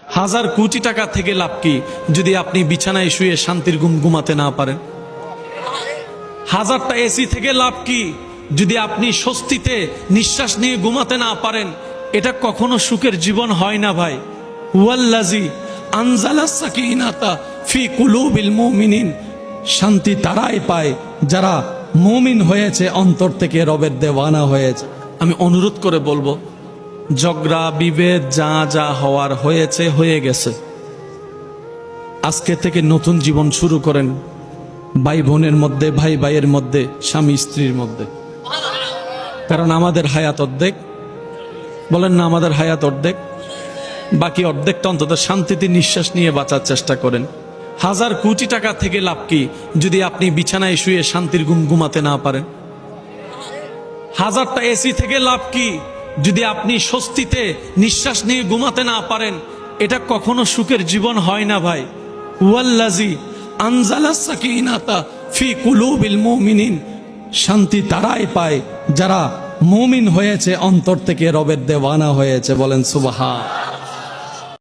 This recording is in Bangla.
হাজার কোটি টাকা থেকে লাভ কি যদি আপনি বিছানায় শুয়ে শান্তির ঘুম ঘুমাতে না পারেন? হাজারটা এসি থেকে লাভ কি যদি আপনি স্বস্তিতে নিঃশ্বাস নিয়ে ঘুমাতে না পারেন? এটা কখনো সুখের জীবন হয় না ভাই। হুয়াল্লাযী আনজালাস সাকিনাতা ফি কুলুবিল মুমিনিন, শান্তি তারাই পায় যারা মুমিন হয়েছে, অন্তর থেকে রবের দেওয়ানা হয়েছে। আমি অনুরোধ করে বলবো, ঝগড়া বিভেদ যা যা হওয়ার হয়েছে হয়ে গেছে। আজকে থেকে নতুন জীবন শুরু করেন, ভাই বোনের মধ্যে, ভাই ভাইয়ের মধ্যে, স্বামী স্ত্রীর মধ্যে। কারণ আমাদের হায়াত অর্ধেক, বলেন না আমাদের হায়াত অর্ধেক, বাকি অর্ধেকটা অন্তত শান্তিতে নিঃশ্বাস নিয়ে বাঁচার চেষ্টা করেন। হাজার কোটি টাকা থেকে লাভ কি যদি আপনি বিছানায় শুয়ে শান্তির ঘুম ঘুমাতে না পারেন? হাজারটা এসি থেকে লাভ কি যদি আপনি স্বস্তিতে নিঃশ্বাস নিয়ে ঘুমাতে না পারেন? এটা কখনো সুখের জীবন হয় না ভাই। হুয়াল্লাযী আনজালাস সাকিনাতা ফি কুলুবিল মুমিনিন, শান্তি তারাই পায় যারা মুমিন হয়েছে, অন্তর থেকে রবের দেওয়ানা হয়েছে। বলেন সুবহান।